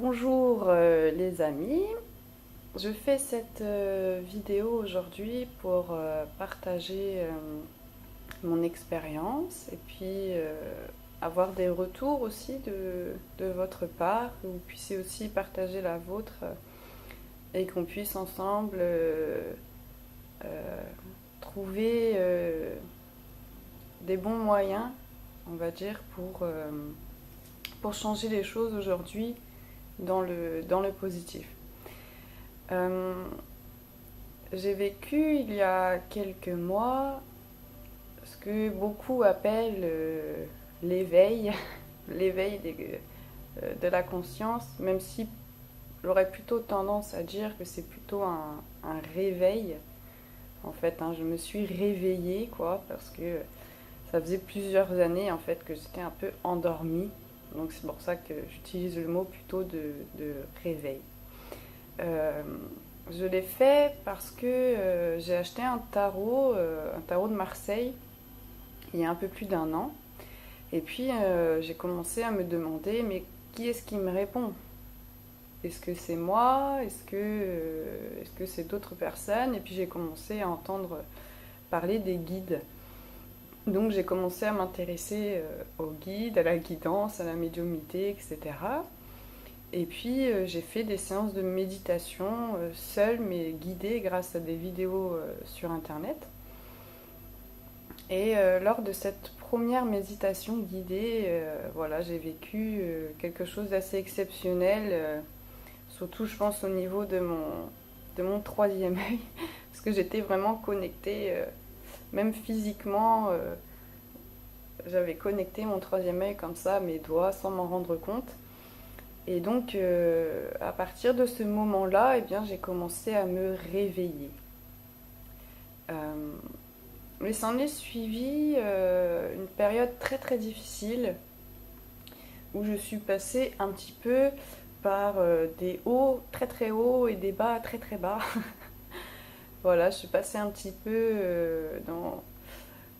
Bonjour les amis, je fais cette vidéo aujourd'hui pour partager mon expérience et puis avoir des retours aussi de votre part, que vous puissiez aussi partager la vôtre et qu'on puisse ensemble euh, trouver des bons moyens, on va dire, pour changer les choses aujourd'hui dans le positif. Euh, j'ai vécu il y a quelques mois ce que beaucoup appellent l'éveil, l'éveil de la conscience, même si j'aurais plutôt tendance à dire que c'est plutôt un réveil. En fait, hein, je me suis réveillée, quoi, parce que ça faisait plusieurs années en fait que j'étais un peu endormie. Donc c'est pour ça que j'utilise le mot plutôt de réveil. Euh, je l'ai fait parce que j'ai acheté un tarot de Marseille, il y a un peu plus d'un an. Et puis j'ai commencé à me demander, mais qui est-ce qui me répond? Est-ce que c'est moi? Est-ce que c'est d'autres personnes? Et puis j'ai commencé à entendre parler des guides. Donc j'ai commencé à m'intéresser aux guides, à la guidance, à la médiumnité, etc. Et puis j'ai fait des séances de méditation seule mais guidée grâce à des vidéos sur internet. Et lors de cette première méditation guidée, voilà, j'ai vécu quelque chose d'assez exceptionnel, surtout je pense au niveau de mon troisième œil, parce que j'étais vraiment connectée, même physiquement, j'avais connecté mon troisième œil comme ça à mes doigts sans m'en rendre compte. Et donc, à partir de ce moment-là, eh bien, j'ai commencé à me réveiller. Euh, mais s'en est suivi une période très très difficile où je suis passée un petit peu par des hauts très très hauts et des bas très très bas. Voilà, je suis passée un petit peu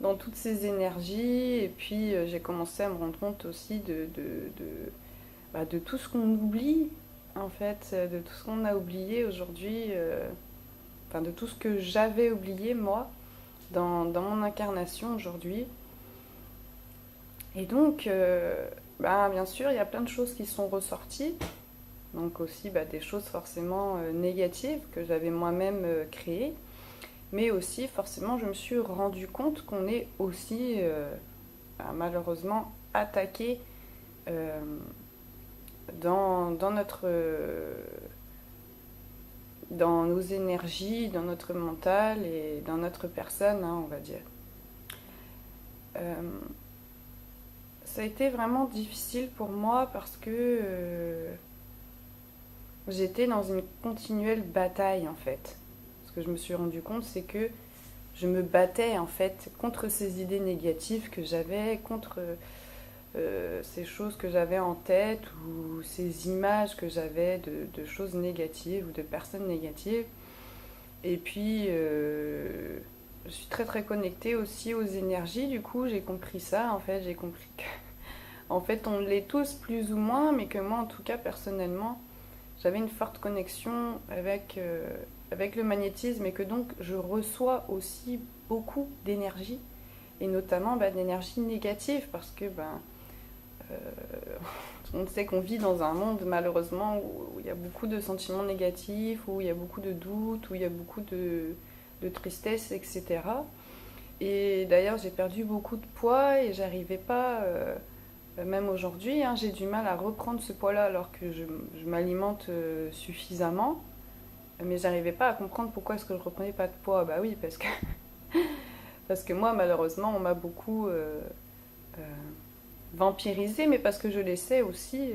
dans toutes ces énergies et puis j'ai commencé à me rendre compte aussi de tout ce qu'on oublie, en fait, de tout ce qu'on a oublié aujourd'hui, enfin de tout ce que j'avais oublié moi dans mon incarnation aujourd'hui. Et donc, bien sûr, il y a plein de choses qui sont ressorties, donc aussi des choses forcément négatives que j'avais moi-même créées, mais aussi forcément je me suis rendu compte qu'on est aussi malheureusement attaqué euh, dans dans nos énergies, dans notre mental et dans notre personne, hein, on va dire. Euh, Ça a été vraiment difficile pour moi parce que j'étais dans une continuelle bataille en fait. Ce que je me suis rendu compte, c'est que je me battais en fait contre ces idées négatives que j'avais, contre ces choses que j'avais en tête ou ces images que j'avais de choses négatives ou de personnes négatives. Et puis, je suis très très connectée aussi aux énergies. Du coup, j'ai compris ça. En fait, j'ai compris que, en fait, on l'est tous plus ou moins, mais que moi, en tout cas, personnellement, j'avais une forte connexion avec le magnétisme et que donc je reçois aussi beaucoup d'énergie et notamment d'énergie négative parce que euh, on sait qu'on vit dans un monde malheureusement où il y a beaucoup de sentiments négatifs, où il y a beaucoup de doutes, où il y a beaucoup de tristesse, etc. Et d'ailleurs j'ai perdu beaucoup de poids et j'arrivais pas, même aujourd'hui, hein, j'ai du mal à reprendre ce poids-là alors que je m'alimente suffisamment. Mais j'arrivais pas à comprendre pourquoi est-ce que je reprenais pas de poids. Bah oui, parce que moi malheureusement on m'a beaucoup euh, vampirisé, mais parce que je laissais aussi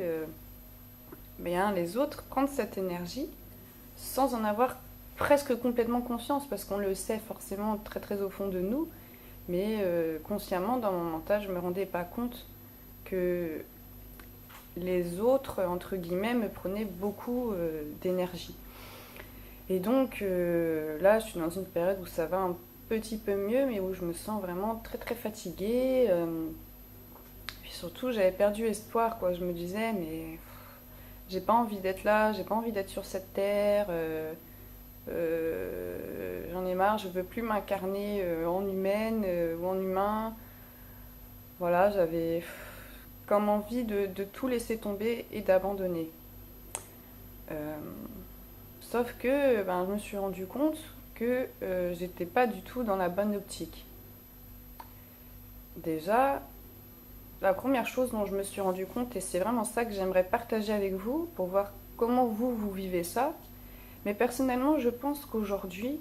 les autres prendre cette énergie sans en avoir presque complètement conscience, parce qu'on le sait forcément très très au fond de nous, mais consciemment dans mon mental je me rendais pas compte que les autres, entre guillemets, me prenaient beaucoup d'énergie. Et donc là je suis dans une période où ça va un petit peu mieux, mais où je me sens vraiment très très fatiguée. Puis surtout j'avais perdu espoir, quoi. Je me disais, mais j'ai pas envie d'être là, j'ai pas envie d'être sur cette terre, j'en ai marre, je veux plus m'incarner en humaine ou en humain. Voilà, j'avais comme envie de tout laisser tomber et d'abandonner. Euh, Sauf que je me suis rendu compte que j'étais pas du tout dans la bonne optique. Déjà, la première chose dont je me suis rendu compte, et c'est vraiment ça que j'aimerais partager avec vous pour voir comment vous vivez ça, mais personnellement, je pense qu'aujourd'hui,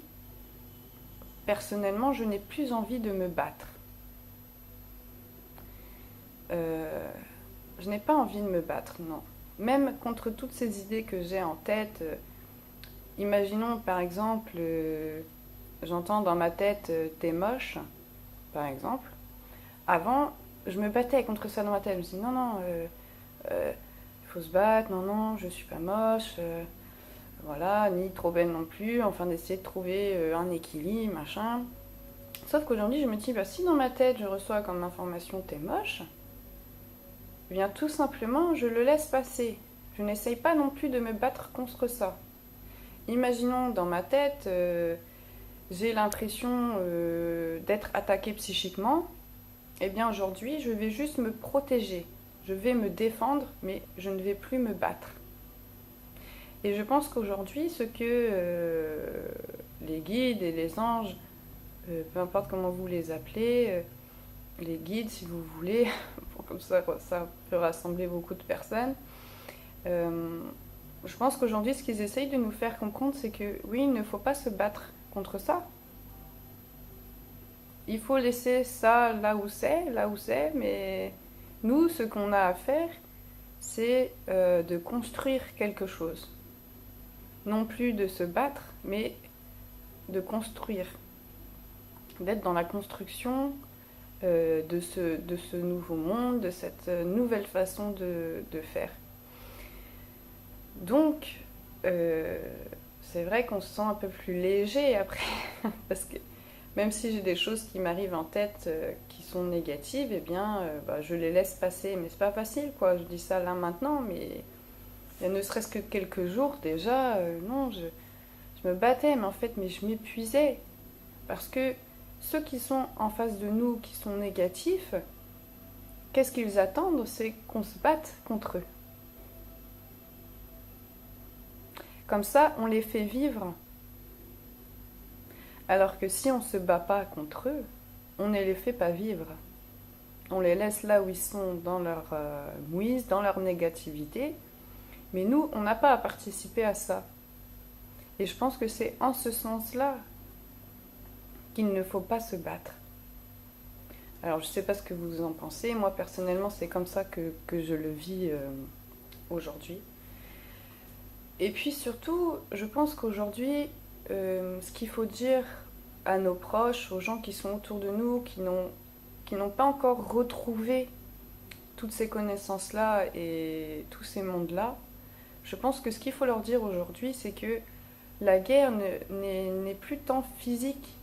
personnellement, je n'ai plus envie de me battre. Euh, je n'ai pas envie de me battre, non. Même contre toutes ces idées que j'ai en tête, imaginons par exemple, j'entends dans ma tête t'es moche, par exemple. Avant, je me battais contre ça dans ma tête. Je me disais non, non, il faut se battre, non, non, je suis pas moche, voilà, ni trop belle non plus, enfin d'essayer de trouver un équilibre, machin. Sauf qu'aujourd'hui, je me dis, bah, si dans ma tête je reçois comme information t'es moche, eh bien tout simplement, je le laisse passer. Je n'essaye pas non plus de me battre contre ça. Imaginons dans ma tête, j'ai l'impression d'être attaquée psychiquement. Eh bien aujourd'hui, je vais juste me protéger. Je vais me défendre, mais je ne vais plus me battre. Et je pense qu'aujourd'hui, ce que les guides et les anges, peu importe comment vous les appelez, les guides si vous voulez, comme ça peut rassembler beaucoup de personnes, je pense qu'aujourd'hui, ce qu'ils essayent de nous faire comprendre, c'est que oui, il ne faut pas se battre contre ça. Il faut laisser ça là où c'est, mais nous, ce qu'on a à faire, c'est de construire quelque chose. Non plus de se battre, mais de construire. D'être dans la construction de ce nouveau monde, de cette nouvelle façon de faire. Donc, c'est vrai qu'on se sent un peu plus léger après, parce que même si j'ai des choses qui m'arrivent en tête qui sont négatives, eh bien, je les laisse passer. Mais c'est pas facile, quoi. Je dis ça là maintenant, mais il y a ne serait-ce que quelques jours déjà, non, je me battais, mais en fait, je m'épuisais. Parce que ceux qui sont en face de nous, qui sont négatifs, qu'est-ce qu'ils attendent? C'est qu'on se batte contre eux. Comme ça, on les fait vivre. Alors que si on ne se bat pas contre eux, on ne les fait pas vivre. On les laisse là où ils sont dans leur mouise, dans leur négativité. Mais nous, on n'a pas à participer à ça. Et je pense que c'est en ce sens-là qu'il ne faut pas se battre. Alors je ne sais pas ce que vous en pensez. Moi personnellement, c'est comme ça que je le vis aujourd'hui. Et puis surtout, je pense qu'aujourd'hui, ce qu'il faut dire à nos proches, aux gens qui sont autour de nous, qui n'ont pas encore retrouvé toutes ces connaissances-là et tous ces mondes-là, je pense que ce qu'il faut leur dire aujourd'hui, c'est que la guerre n'est plus tant physique,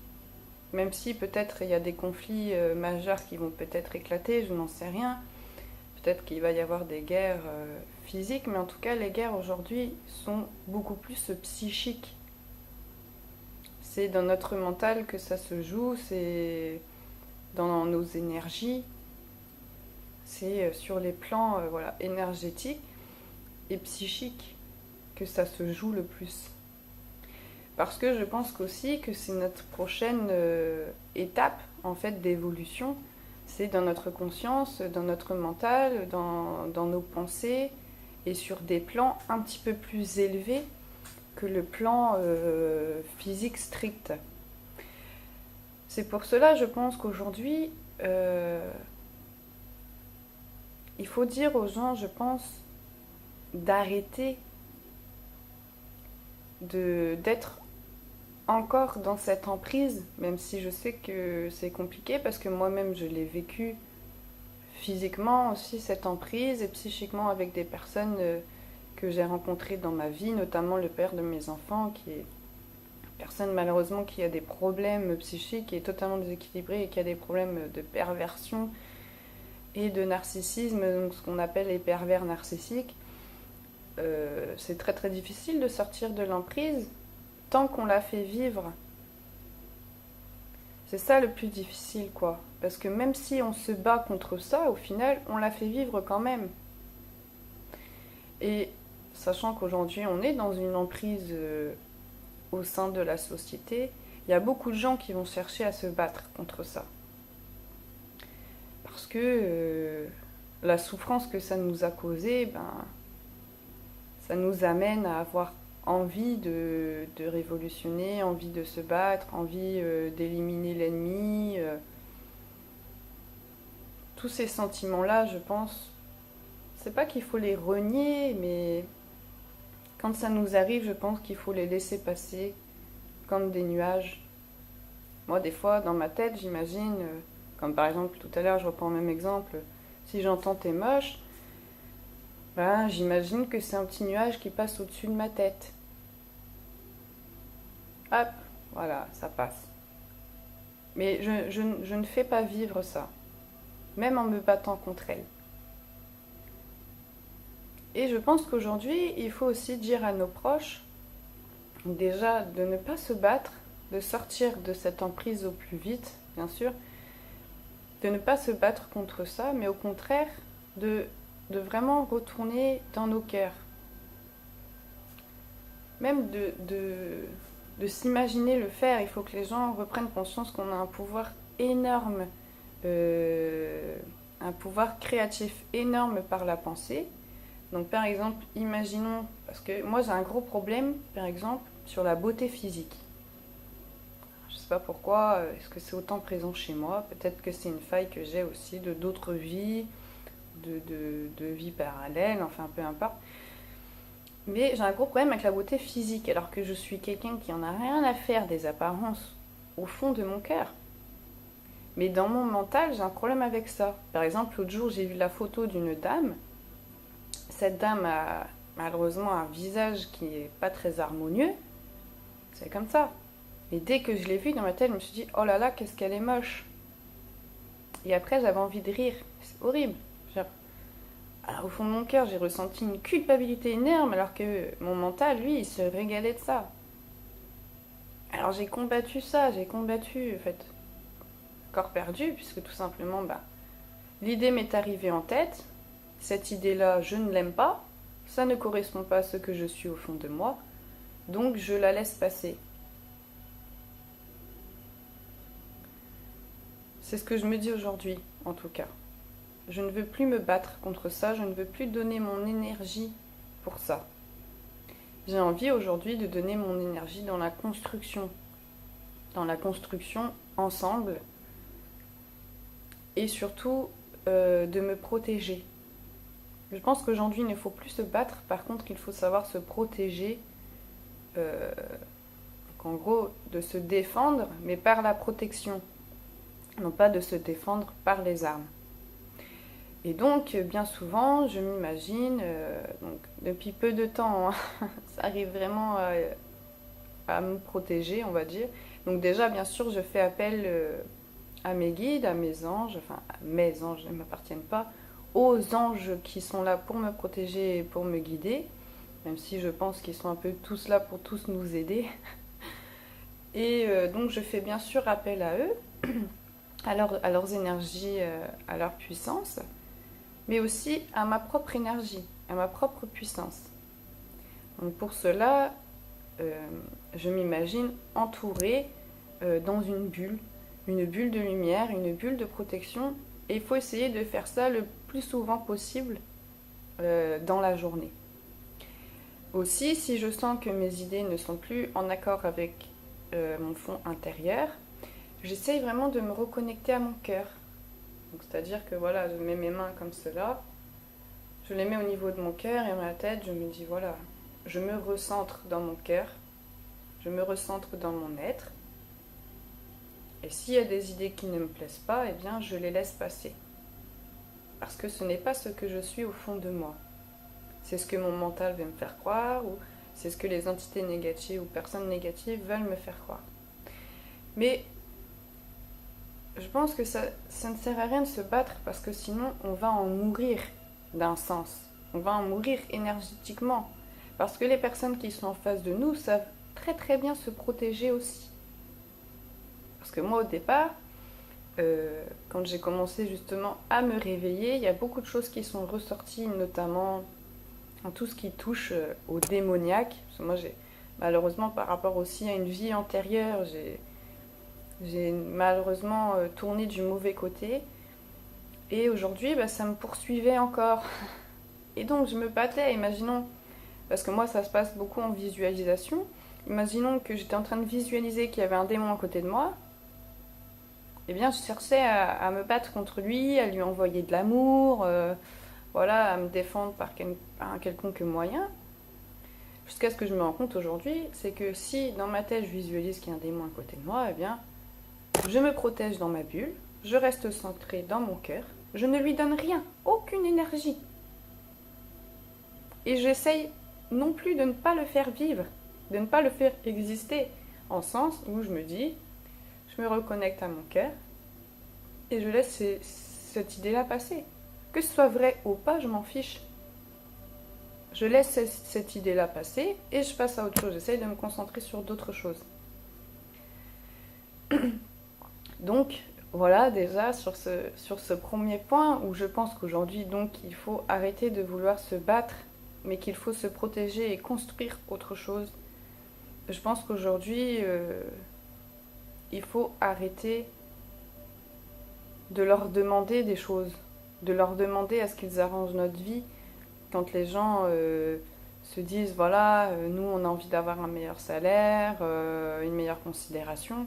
même si peut-être il y a des conflits majeurs qui vont peut-être éclater, je n'en sais rien. Peut-être qu'il va y avoir des guerres physiques, mais en tout cas, les guerres aujourd'hui sont beaucoup plus psychiques. C'est dans notre mental que ça se joue, c'est dans nos énergies, c'est sur les plans énergétiques et psychiques que ça se joue le plus. Parce que je pense qu'aussi que c'est notre prochaine étape en fait d'évolution. C'est dans notre conscience, dans notre mental, dans nos pensées et sur des plans un petit peu plus élevés que le plan physique strict. C'est pour cela, je pense qu'aujourd'hui, il faut dire aux gens, je pense, d'arrêter d'être encore dans cette emprise, même si je sais que c'est compliqué parce que moi-même je l'ai vécu physiquement aussi, cette emprise, et psychiquement avec des personnes que j'ai rencontrées dans ma vie, notamment le père de mes enfants, qui est une personne malheureusement qui a des problèmes psychiques, qui est totalement déséquilibrée et qui a des problèmes de perversion et de narcissisme, donc ce qu'on appelle les pervers narcissiques. c'est très très difficile de sortir de l'emprise tant qu'on la fait vivre. C'est ça le plus difficile, quoi. Parce que même si on se bat contre ça, au final, on la fait vivre quand même. Et sachant qu'aujourd'hui, on est dans une emprise au sein de la société, il y a beaucoup de gens qui vont chercher à se battre contre ça. Parce que la souffrance que ça nous a causée, ça nous amène à avoir envie de révolutionner, envie de se battre, envie d'éliminer l'ennemi. Tous ces sentiments-là, je pense, c'est pas qu'il faut les renier, mais quand ça nous arrive, je pense qu'il faut les laisser passer comme des nuages. Moi, des fois, dans ma tête, j'imagine, comme par exemple tout à l'heure, je reprends le même exemple, si j'entends t'es moche, j'imagine que c'est un petit nuage qui passe au-dessus de ma tête. Hop, voilà, ça passe. Mais je ne fais pas vivre ça, même en me battant contre elle. Et je pense qu'aujourd'hui, il faut aussi dire à nos proches, déjà, de ne pas se battre, de sortir de cette emprise au plus vite, bien sûr, de ne pas se battre contre ça, mais au contraire, de vraiment retourner dans nos cœurs. Même de s'imaginer le faire. Il faut que les gens reprennent conscience qu'on a un pouvoir énorme, un pouvoir créatif énorme par la pensée. Donc par exemple, imaginons, parce que moi j'ai un gros problème, par exemple, sur la beauté physique. Je ne sais pas pourquoi, est-ce que c'est autant présent chez moi? Peut-être que c'est une faille que j'ai aussi de d'autres vies, de vies parallèles, enfin peu importe. Mais j'ai un gros problème avec la beauté physique, alors que je suis quelqu'un qui en a rien à faire des apparences au fond de mon cœur. Mais dans mon mental, j'ai un problème avec ça. Par exemple, l'autre jour, j'ai vu la photo d'une dame. Cette dame a malheureusement un visage qui n'est pas très harmonieux. C'est comme ça. Et dès que je l'ai vue dans ma tête, je me suis dit, oh là là, qu'est-ce qu'elle est moche. Et après, j'avais envie de rire. C'est horrible. Alors, au fond de mon cœur, j'ai ressenti une culpabilité énorme, alors que mon mental, lui, il se régalait de ça. Alors j'ai combattu ça, en fait, corps perdu, puisque tout simplement, l'idée m'est arrivée en tête. Cette idée-là, je ne l'aime pas. Ça ne correspond pas à ce que je suis au fond de moi. Donc je la laisse passer. C'est ce que je me dis aujourd'hui, en tout cas. Je ne veux plus me battre contre ça, je ne veux plus donner mon énergie pour ça. J'ai envie aujourd'hui de donner mon énergie dans la construction ensemble, et surtout de me protéger. Je pense qu'aujourd'hui il ne faut plus se battre, par contre il faut savoir se protéger, donc en gros de se défendre, mais par la protection, non pas de se défendre par les armes. Et donc, bien souvent, je m'imagine, donc depuis peu de temps, ça arrive vraiment à me protéger, on va dire. Donc déjà, bien sûr, je fais appel à mes guides, à mes anges, enfin, mes anges ne m'appartiennent pas, aux anges qui sont là pour me protéger et pour me guider, même si je pense qu'ils sont un peu tous là pour tous nous aider. Et donc, je fais bien sûr appel à eux, à leurs énergies, à leur puissance, mais aussi à ma propre énergie, à ma propre puissance. Donc pour cela, je m'imagine entourée dans une bulle de lumière, une bulle de protection, et il faut essayer de faire ça le plus souvent possible dans la journée. Aussi, si je sens que mes idées ne sont plus en accord avec mon fond intérieur, j'essaye vraiment de me reconnecter à mon cœur. Donc, c'est-à-dire que voilà, je mets mes mains comme cela, je les mets au niveau de mon cœur et dans ma tête, je me dis voilà, je me recentre dans mon cœur, je me recentre dans mon être. Et s'il y a des idées qui ne me plaisent pas, eh bien je les laisse passer. Parce que ce n'est pas ce que je suis au fond de moi. C'est ce que mon mental veut me faire croire, ou c'est ce que les entités négatives ou personnes négatives veulent me faire croire. Mais je pense que ça ne sert à rien de se battre, parce que sinon on va en mourir d'un sens. On va en mourir énergétiquement. Parce que les personnes qui sont en face de nous savent très très bien se protéger aussi. Parce que moi au départ, quand j'ai commencé justement à me réveiller, il y a beaucoup de choses qui sont ressorties, notamment en tout ce qui touche au démoniaque. Parce que moi, malheureusement, par rapport aussi à une vie antérieure, j'ai malheureusement tourné du mauvais côté. Et aujourd'hui, ça me poursuivait encore. Et donc, je me battais, imaginons, parce que moi, ça se passe beaucoup en visualisation. Imaginons que j'étais en train de visualiser qu'il y avait un démon à côté de moi. Eh bien, je cherchais à me battre contre lui, à lui envoyer de l'amour, voilà, à me défendre par un quelconque moyen. Jusqu'à ce que je me rende compte aujourd'hui, c'est que si dans ma tête je visualise qu'il y a un démon à côté de moi, eh bien, je me protège dans ma bulle, je reste centrée dans mon cœur, je ne lui donne rien, aucune énergie. Et j'essaye non plus de ne pas le faire vivre, de ne pas le faire exister, en sens où je me dis, je me reconnecte à mon cœur et je laisse cette idée-là passer. Que ce soit vrai ou pas, je m'en fiche. Je laisse cette idée-là passer et je passe à autre chose. J'essaye de me concentrer sur d'autres choses. Donc, voilà déjà sur ce premier point où je pense qu'aujourd'hui, donc, il faut arrêter de vouloir se battre, mais qu'il faut se protéger et construire autre chose. Je pense qu'aujourd'hui, il faut arrêter de leur demander des choses, de leur demander à ce qu'ils arrangent notre vie. Quand les gens se disent, voilà, nous on a envie d'avoir un meilleur salaire, une meilleure considération.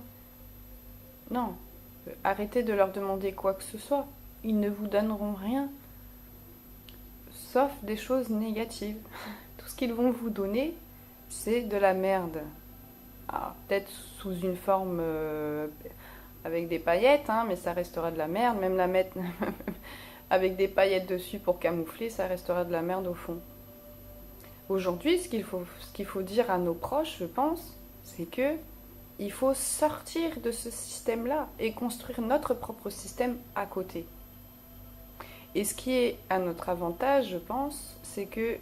Non, arrêtez de leur demander quoi que ce soit. Ils ne vous donneront rien, sauf des choses négatives. Tout ce qu'ils vont vous donner, c'est de la merde. Alors, peut-être sous une forme avec des paillettes, hein, mais ça restera de la merde. Même la mettre avec des paillettes dessus pour camoufler, ça restera de la merde au fond. Aujourd'hui, ce qu'il faut dire à nos proches, je pense, c'est que il faut sortir de ce système-là et construire notre propre système à côté. Et ce qui est à notre avantage, je pense, c'est que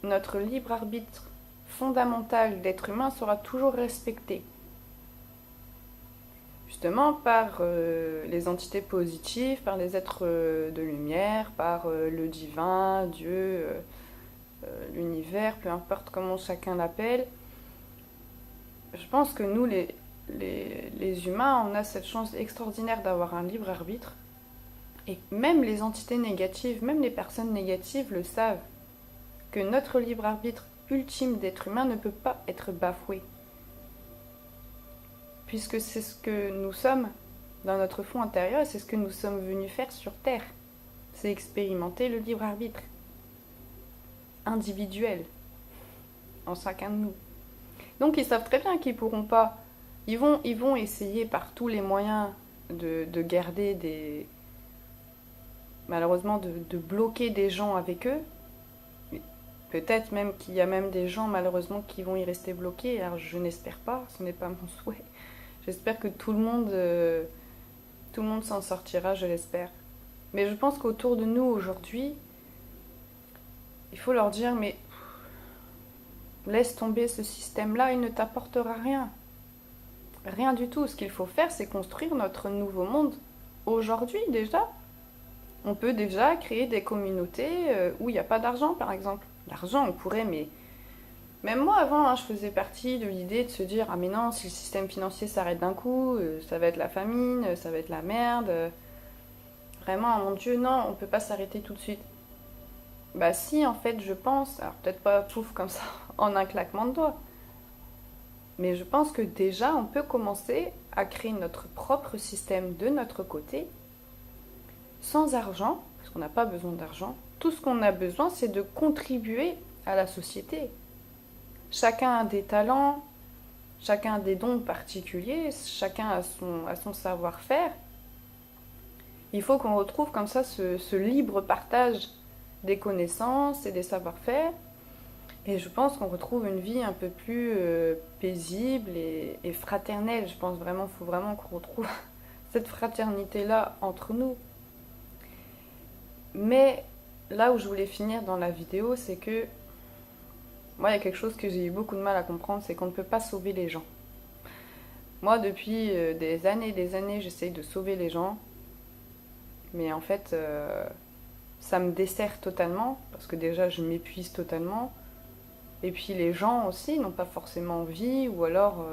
notre libre arbitre fondamental d'être humain sera toujours respecté. Justement par les entités positives, par les êtres de lumière, par le divin, Dieu, l'univers, peu importe comment chacun l'appelle. Je pense que nous, les humains, on a cette chance extraordinaire d'avoir un libre arbitre. Et même les entités négatives, même les personnes négatives le savent, que notre libre arbitre ultime d'être humain ne peut pas être bafoué. Puisque c'est ce que nous sommes dans notre fond intérieur et c'est ce que nous sommes venus faire sur Terre. C'est expérimenter le libre arbitre individuel en chacun de nous. Donc ils savent très bien qu'ils pourront pas. Ils vont essayer par tous les moyens de garder malheureusement de bloquer des gens avec eux. Peut-être même qu'il y a même des gens malheureusement qui vont y rester bloqués. Alors je n'espère pas, ce n'est pas mon souhait. J'espère que tout le monde s'en sortira, je l'espère. Mais je pense qu'autour de nous aujourd'hui, il faut leur dire, mais laisse tomber ce système-là, il ne t'apportera rien. Rien du tout. Ce qu'il faut faire, c'est construire notre nouveau monde. Aujourd'hui déjà, on peut déjà créer des communautés où il n'y a pas d'argent, par exemple. L'argent, on pourrait, mais... Même moi, avant, je faisais partie de l'idée de se dire « Ah mais non, si le système financier s'arrête d'un coup, ça va être la famine, ça va être la merde. Vraiment, mon Dieu, non, on ne peut pas s'arrêter tout de suite. » Bah si, en fait, je pense, alors peut-être pas pouf comme ça, en un claquement de doigts, mais je pense que déjà, on peut commencer à créer notre propre système de notre côté, sans argent, parce qu'on n'a pas besoin d'argent. Tout ce qu'on a besoin, c'est de contribuer à la société. Chacun a des talents, chacun a des dons particuliers, chacun a son savoir-faire. Il faut qu'on retrouve comme ça ce libre partage des connaissances et des savoir-faire. Et je pense qu'on retrouve une vie un peu plus paisible et fraternelle. Je pense vraiment, il faut vraiment qu'on retrouve cette fraternité-là entre nous. Mais là où je voulais finir dans la vidéo, c'est que moi, il y a quelque chose que j'ai eu beaucoup de mal à comprendre, c'est qu'on ne peut pas sauver les gens. Moi, depuis des années, j'essaye de sauver les gens. Mais en fait, ça me dessert totalement, parce que déjà, je m'épuise totalement. Et puis les gens aussi n'ont pas forcément envie, ou alors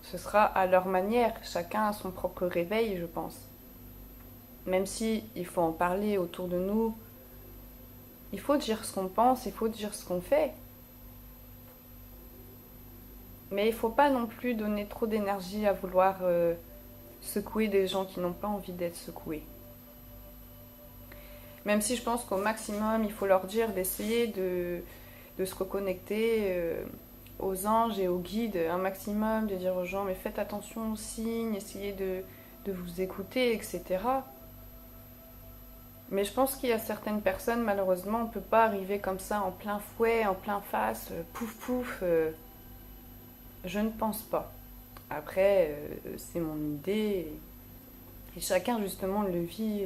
ce sera à leur manière. Chacun a son propre réveil, je pense. Même si il faut en parler autour de nous, il faut dire ce qu'on pense, il faut dire ce qu'on fait. Mais il ne faut pas non plus donner trop d'énergie à vouloir secouer des gens qui n'ont pas envie d'être secoués. Même si je pense qu'au maximum, il faut leur dire d'essayer de se reconnecter aux anges et aux guides, un maximum, de dire aux gens, mais faites attention aux signes, essayez de vous écouter, etc. Mais je pense qu'il y a certaines personnes, malheureusement, on ne peut pas arriver comme ça en plein fouet, en plein face, pouf pouf. Je ne pense pas. Après, c'est mon idée. Et chacun, justement, le vit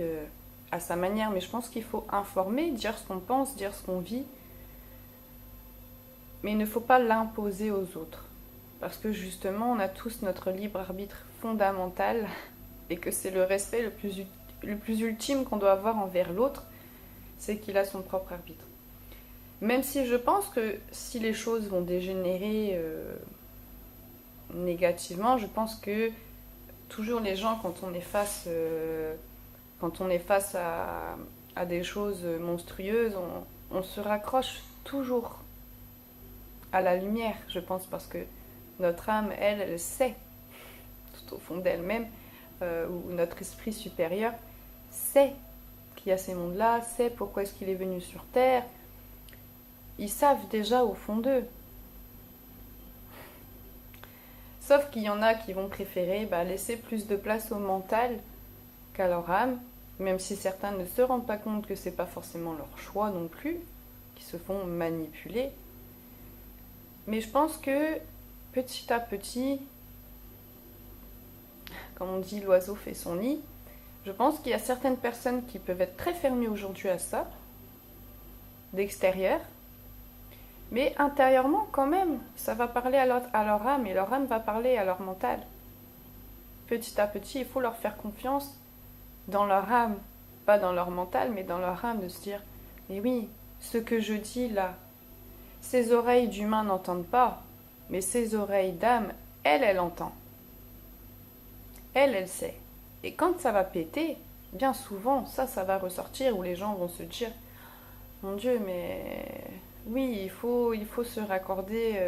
à sa manière. Mais je pense qu'il faut informer, dire ce qu'on pense, dire ce qu'on vit. Mais il ne faut pas l'imposer aux autres. Parce que, justement, on a tous notre libre arbitre fondamental. Et que c'est le respect le plus ultime qu'on doit avoir envers l'autre. C'est qu'il a son propre arbitre. Même si je pense que si les choses vont dégénérer négativement, je pense que toujours les gens, quand on est face à des choses monstrueuses, on se raccroche toujours à la lumière, je pense, parce que notre âme, elle sait, tout au fond d'elle-même, ou notre esprit supérieur sait qu'il y a ces mondes-là, sait pourquoi est-ce qu'il est venu sur Terre. Ils savent déjà au fond d'eux. Sauf qu'il y en a qui vont préférer laisser plus de place au mental qu'à leur âme, même si certains ne se rendent pas compte que c'est pas forcément leur choix non plus, qui se font manipuler. Mais je pense que petit à petit, comme on dit, l'oiseau fait son nid. Je pense qu'il y a certaines personnes qui peuvent être très fermées aujourd'hui à ça, d'extérieur, mais intérieurement, quand même, ça va parler à leur âme et leur âme va parler à leur mental. Petit à petit, il faut leur faire confiance dans leur âme, pas dans leur mental, mais dans leur âme, de se dire, mais oui, ce que je dis là, ces oreilles d'humain n'entendent pas, mais ces oreilles d'âme, elle entend. Elle sait. Et quand ça va péter, bien souvent, ça va ressortir, où les gens vont se dire, mon Dieu, mais oui, il faut se raccorder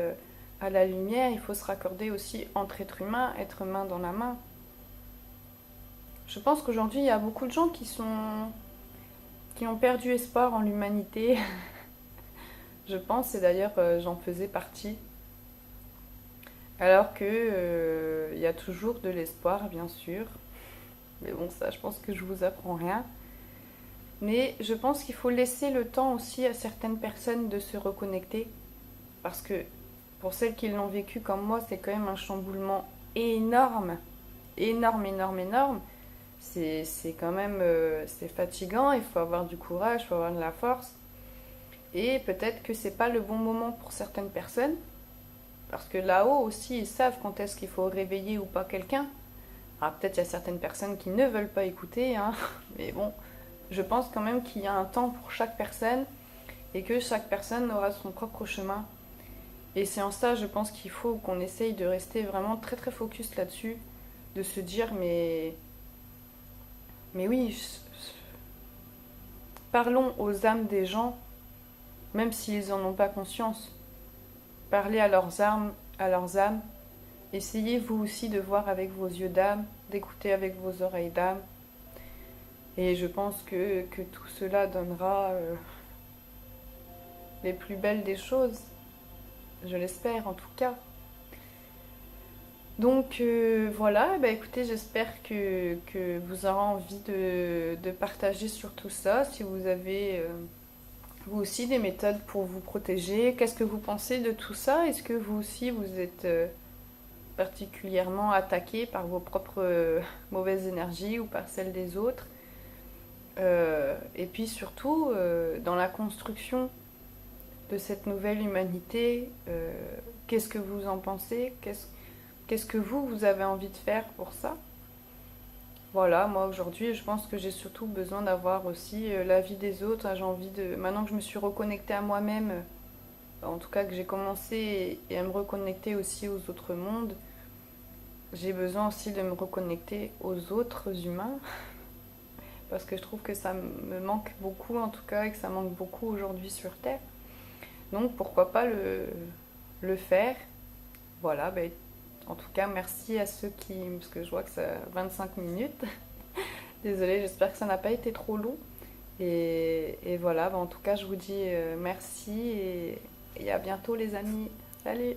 à la lumière, il faut se raccorder aussi entre êtres humains, être main dans la main. Je pense qu'aujourd'hui, il y a beaucoup de gens qui ont perdu espoir en l'humanité. Je pense, et d'ailleurs, j'en faisais partie. Alors que il y a toujours de l'espoir, bien sûr. Mais bon, ça, je pense que je vous apprends rien. Mais je pense qu'il faut laisser le temps aussi à certaines personnes de se reconnecter. Parce que pour celles qui l'ont vécu comme moi, c'est quand même un chamboulement énorme. Énorme, énorme, énorme. C'est quand même c'est fatigant, il faut avoir du courage, il faut avoir de la force. Et peut-être que c'est pas le bon moment pour certaines personnes. Parce que là-haut aussi, ils savent quand est-ce qu'il faut réveiller ou pas quelqu'un. Alors peut-être il y a certaines personnes qui ne veulent pas écouter, hein, mais bon, je pense quand même qu'il y a un temps pour chaque personne et que chaque personne aura son propre chemin. Et c'est en ça, je pense qu'il faut qu'on essaye de rester vraiment très très focus là-dessus, de se dire mais oui, parlons aux âmes des gens, même s'ils n'en ont pas conscience. Parlez à leurs âmes, essayez vous aussi de voir avec vos yeux d'âme, d'écouter avec vos oreilles d'âme. Et je pense que tout cela donnera les plus belles des choses. Je l'espère en tout cas. Donc voilà, écoutez, j'espère que vous aurez envie de partager sur tout ça. Si vous avez vous aussi des méthodes pour vous protéger, qu'est-ce que vous pensez de tout ça? Est-ce que vous aussi vous êtes particulièrement attaqué par vos propres mauvaises énergies ou par celles des autres? Et puis surtout, dans la construction de cette nouvelle humanité, qu'est-ce que vous en pensez? Qu'est-ce que vous avez envie de faire pour ça? Voilà, moi aujourd'hui, je pense que j'ai surtout besoin d'avoir aussi l'avis des autres. J'ai envie de, maintenant que je me suis reconnectée à moi-même, en tout cas que j'ai commencé et à me reconnecter aussi aux autres mondes, j'ai besoin aussi de me reconnecter aux autres humains parce que je trouve que ça me manque beaucoup en tout cas et que ça manque beaucoup aujourd'hui sur Terre. Donc pourquoi pas le faire. Voilà, ben, en tout cas merci à ceux qui... parce que je vois que ça a 25 minutes. Désolée, j'espère que ça n'a pas été trop long. Et voilà, ben, en tout cas je vous dis merci et à bientôt les amis. Salut!